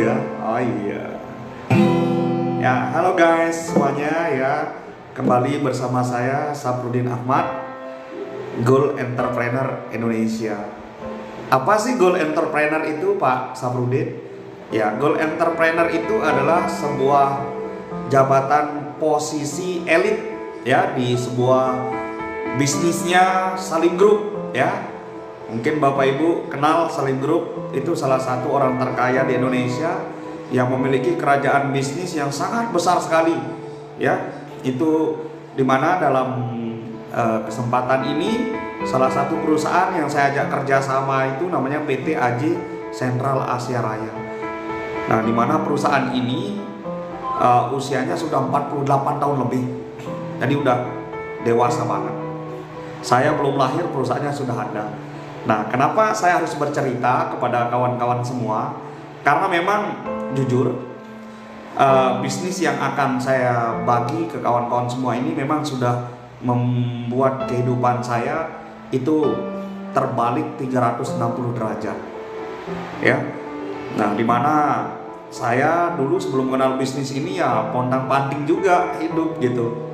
Ya, oh iya. Ya, halo guys semuanya ya. Kembali bersama saya Saprudin Ahmad, Goal Entrepreneur Indonesia. Apa sih Goal Entrepreneur itu, Pak Saprudin? Ya, Goal Entrepreneur itu adalah sebuah jabatan posisi elit ya di sebuah bisnisnya Salim Group ya. Mungkin Bapak Ibu kenal Salim Group, itu salah satu orang terkaya di Indonesia yang memiliki kerajaan bisnis yang sangat besar sekali ya. Itu dimana dalam kesempatan ini salah satu perusahaan yang saya ajak kerjasama itu namanya PT AJ Sentral Asia Raya. Nah, dimana perusahaan ini usianya sudah 48 tahun lebih, jadi udah dewasa banget. Saya belum lahir, perusahaannya sudah ada. Nah, kenapa saya harus bercerita kepada kawan-kawan semua? Karena memang jujur, bisnis yang akan saya bagi ke kawan-kawan semua ini memang sudah membuat kehidupan saya itu terbalik 360 derajat. Ya. Nah, dimana saya dulu sebelum kenal bisnis ini ya pontang-panting juga hidup gitu.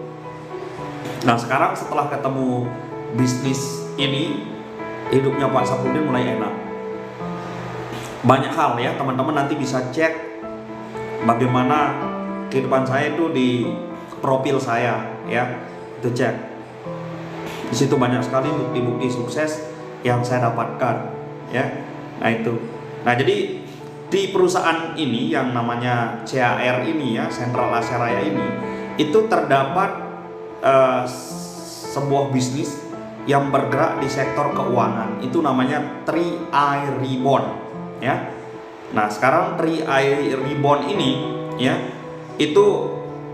Nah, sekarang setelah ketemu bisnis ini, hidupnya Pak Saprudin mulai enak. Banyak hal ya, teman-teman nanti bisa cek bagaimana kehidupan saya itu di profil saya ya. Itu cek. Di situ banyak sekali bukti-bukti sukses yang saya dapatkan ya. Nah, itu. Nah, jadi di perusahaan ini yang namanya CAR ini ya, Sentral Asia Raya ini, itu terdapat sebuah bisnis yang bergerak di sektor keuangan, itu namanya 3i Ribbon ya. Nah, sekarang 3i Ribbon ini ya, itu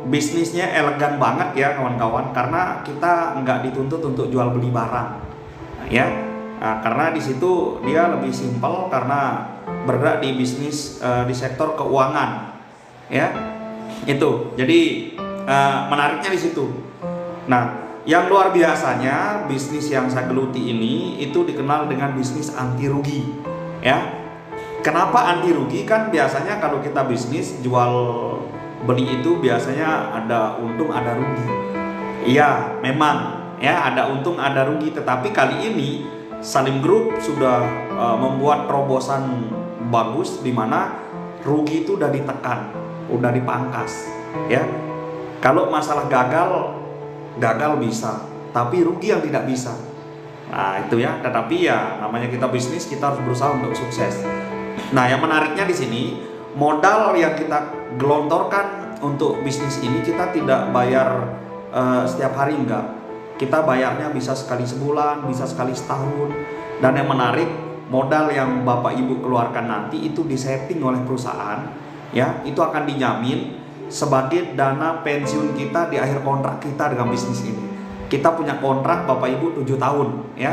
bisnisnya elegan banget ya kawan-kawan, karena kita nggak dituntut untuk jual beli barang ya. Nah, karena di situ dia lebih simpel karena bergerak di bisnis di sektor keuangan ya. Itu jadi menariknya di situ. Nah, yang luar biasanya bisnis yang saya geluti ini itu dikenal dengan bisnis anti rugi ya. Kenapa anti rugi? Kan biasanya kalau kita bisnis jual beli itu biasanya ada untung ada rugi. Iya, memang ya ada untung ada rugi, tetapi kali ini Salim Group sudah membuat terobosan bagus di mana rugi itu udah ditekan, udah dipangkas ya. Kalau masalah gagal bisa, tapi rugi yang tidak bisa. Nah, itu ya. Tetapi ya namanya kita bisnis, kita harus berusaha untuk sukses. Nah, yang menariknya di sini, modal yang kita gelontorkan untuk bisnis ini kita tidak bayar setiap hari, enggak. Kita bayarnya bisa sekali sebulan, bisa sekali setahun. Dan yang menarik, modal yang Bapak Ibu keluarkan nanti itu disetting oleh perusahaan ya, itu akan dijamin sebagai dana pensiun kita di akhir kontrak kita dengan bisnis ini. Kita punya kontrak Bapak Ibu 7 tahun ya.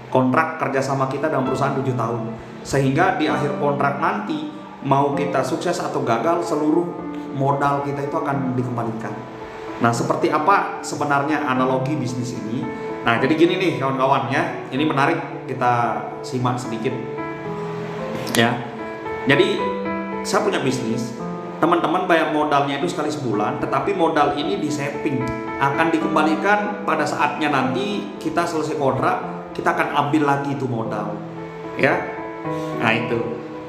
Kontrak kerjasama kita dengan perusahaan 7 tahun. Sehingga di akhir kontrak nanti mau kita sukses atau gagal, seluruh modal kita itu akan dikembalikan. Nah, seperti apa sebenarnya analogi bisnis ini? Nah, jadi gini nih kawan-kawan ya. Ini menarik, kita simak sedikit ya. Jadi saya punya bisnis. Teman-teman bayar modalnya itu sekali sebulan, tetapi modal ini disetting akan dikembalikan pada saatnya nanti kita selesai kontrak, kita akan ambil lagi itu modal ya. Nah, itu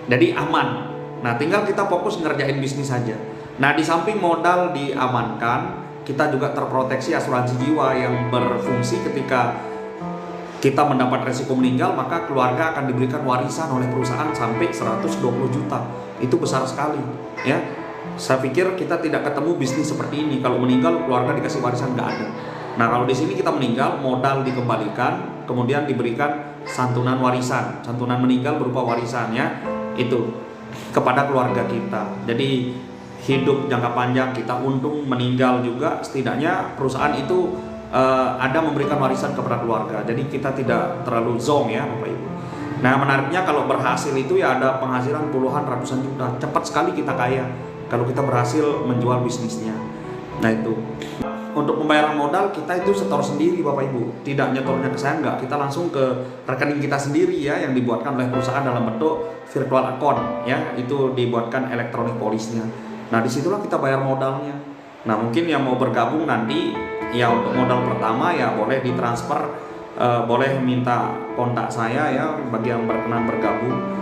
jadi aman. Nah, tinggal kita fokus ngerjain bisnis saja. Nah, di samping modal diamankan, kita juga terproteksi asuransi jiwa yang berfungsi ketika kita mendapat resiko meninggal, maka keluarga akan diberikan warisan oleh perusahaan sampai 120 juta. Itu besar sekali ya. Saya pikir kita tidak ketemu bisnis seperti ini. Kalau meninggal keluarga dikasih warisan, nggak ada. Nah, kalau di sini kita meninggal, modal dikembalikan, kemudian diberikan santunan warisan, santunan meninggal berupa warisannya itu kepada keluarga kita. Jadi hidup jangka panjang kita untung, meninggal juga setidaknya perusahaan itu ada memberikan warisan kepada keluarga. Jadi kita tidak terlalu zong ya Bapak Ibu. Nah, menariknya kalau berhasil itu ya ada penghasilan puluhan ratusan juta. Cepat sekali kita kaya kalau kita berhasil menjual bisnisnya. Nah, itu untuk pembayaran modal kita itu setor sendiri Bapak Ibu, tidak nyetornya ke saya, enggak, kita langsung ke rekening kita sendiri ya, yang dibuatkan oleh perusahaan dalam bentuk virtual account ya, itu dibuatkan elektronik polisnya. Nah disitulah kita bayar modalnya. Nah mungkin yang mau bergabung nanti ya, untuk modal pertama ya boleh ditransfer, boleh minta kontak saya ya bagi yang berkenan bergabung.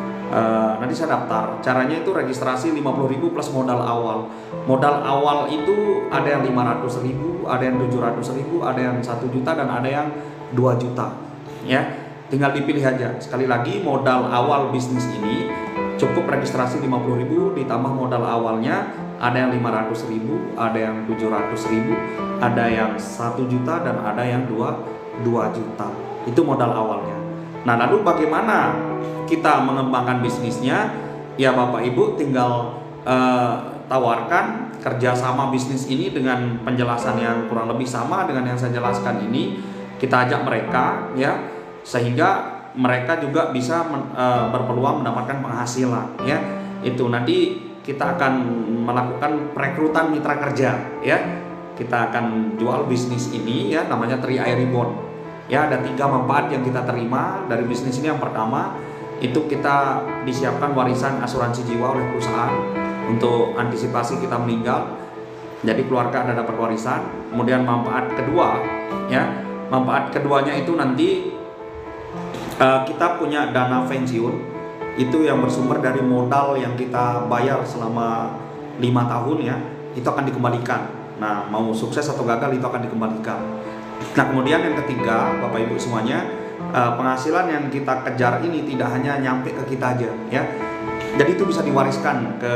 Nanti saya daftar. Caranya itu registrasi 50.000 plus modal awal. Modal awal itu ada yang 500.000, ada yang 700.000, ada yang 1 juta, dan ada yang 2 juta ya. Tinggal dipilih aja. Sekali lagi, modal awal bisnis ini cukup registrasi 50.000 ditambah modal awalnya, ada yang 500.000, ada yang 700.000, ada yang 1 juta, dan ada yang 2 juta. Itu modal awalnya. Nah lalu bagaimana kita mengembangkan bisnisnya? Ya Bapak Ibu tinggal tawarkan kerjasama bisnis ini dengan penjelasan yang kurang lebih sama dengan yang saya jelaskan ini. Kita ajak mereka ya, sehingga mereka juga bisa berpeluang mendapatkan penghasilan ya. Itu nanti kita akan melakukan perekrutan mitra kerja ya. Kita akan jual bisnis ini ya, namanya 3i Reborn ya. Ada 3 manfaat yang kita terima dari bisnis ini. Yang pertama itu kita disiapkan warisan asuransi jiwa oleh perusahaan untuk antisipasi kita meninggal, jadi keluarga Anda dapat warisan. Kemudian manfaat kedua ya, manfaat keduanya itu nanti kita punya dana pensiun itu yang bersumber dari modal yang kita bayar selama 5 tahun ya, itu akan dikembalikan. Nah mau sukses atau gagal itu akan dikembalikan. Nah kemudian yang ketiga Bapak Ibu semuanya, penghasilan yang kita kejar ini tidak hanya nyampe ke kita aja ya, jadi itu bisa diwariskan ke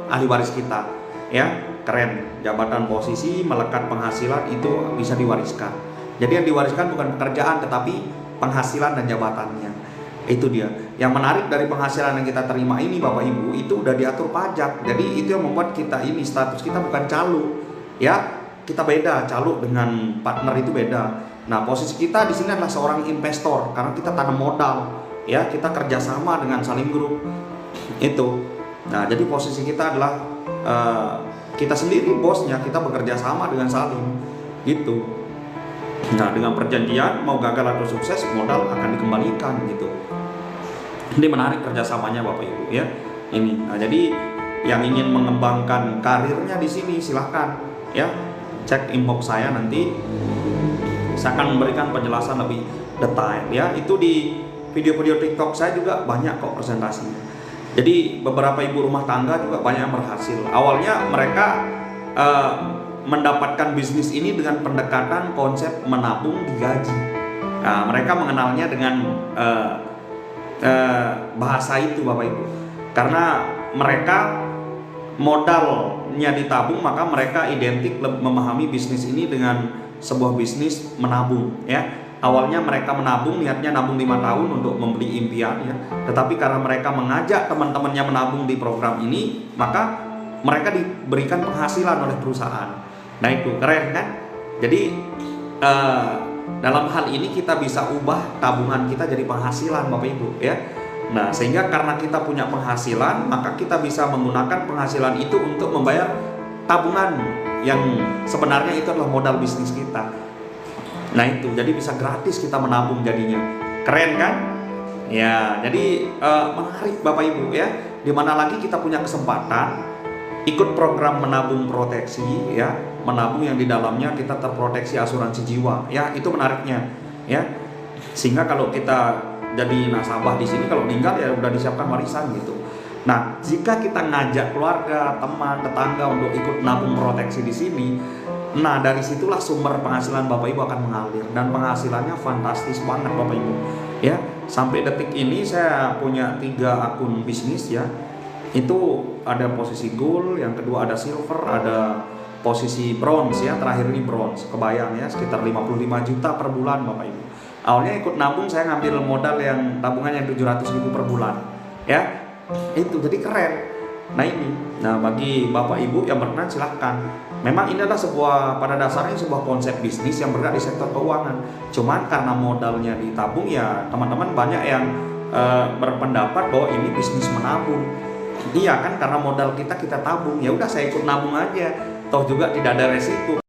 ahli waris kita ya. Keren, jabatan posisi melekat penghasilan itu bisa diwariskan. Jadi yang diwariskan bukan pekerjaan tetapi penghasilan dan jabatannya. Itu dia yang menarik dari penghasilan yang kita terima ini Bapak Ibu, itu udah diatur pajak. Jadi itu yang membuat kita ini status kita bukan calo ya, kita beda. Calo dengan partner itu beda. Nah posisi kita di sini adalah seorang investor karena kita tanam modal ya, kita kerjasama dengan Salim Group itu. Nah jadi posisi kita adalah kita sendiri bosnya, kita bekerja sama dengan Salim gitu. Nah dengan perjanjian mau gagal atau sukses modal akan dikembalikan gitu. Ini menarik kerjasamanya Bapak Ibu ya ini. Nah jadi yang ingin mengembangkan karirnya di sini silahkan ya, cek inbox saya, nanti saya akan memberikan penjelasan lebih detail ya. Itu di video-video TikTok saya juga banyak kok presentasinya. Jadi beberapa ibu rumah tangga juga banyak yang berhasil. Awalnya mereka mendapatkan bisnis ini dengan pendekatan konsep menabung digaji. Nah, mereka mengenalnya dengan bahasa itu Bapak Ibu. Karena mereka modalnya ditabung, maka mereka identik memahami bisnis ini dengan sebuah bisnis menabung ya. Awalnya mereka menabung, niatnya nabung 5 tahun untuk membeli impian ya. Tetapi karena mereka mengajak teman-temannya menabung di program ini, maka mereka diberikan penghasilan oleh perusahaan. Nah itu keren kan? Jadi dalam hal ini kita bisa ubah tabungan kita jadi penghasilan Bapak Ibu ya. Nah sehingga karena kita punya penghasilan, maka kita bisa menggunakan penghasilan itu untuk membayar tabungan yang sebenarnya itu adalah modal bisnis kita. Nah itu jadi bisa gratis kita menabung jadinya. Keren kan? Ya jadi menarik Bapak Ibu ya. Dimana lagi kita punya kesempatan ikut program menabung proteksi ya, menabung yang di dalamnya kita terproteksi asuransi jiwa ya. Itu menariknya ya. Sehingga kalau kita jadi nasabah di sini, kalau meninggal ya udah disiapkan warisan gitu. Nah, jika kita ngajak keluarga, teman, tetangga untuk ikut nabung proteksi di sini, nah dari situlah sumber penghasilan Bapak Ibu akan mengalir, dan penghasilannya fantastis banget Bapak Ibu. Ya, sampai detik ini saya punya 3 akun bisnis ya. Itu ada posisi gold, yang kedua ada silver, ada posisi bronze ya, terakhir ini bronze. Kebayang ya, sekitar 55 juta per bulan Bapak Ibu. Awalnya ikut nabung saya ngambil modal yang tabungannya 700.000 per bulan ya. Itu jadi keren. Nah ini, nah bagi Bapak Ibu yang berkenan silahkan. Memang ini adalah pada dasarnya sebuah konsep bisnis yang bergerak di sektor keuangan. Cuman karena modalnya ditabung ya, teman-teman banyak yang berpendapat bahwa ini bisnis menabung. Iya kan, karena modal kita tabung, ya udah saya ikut nabung aja. Toh juga tidak ada resiko.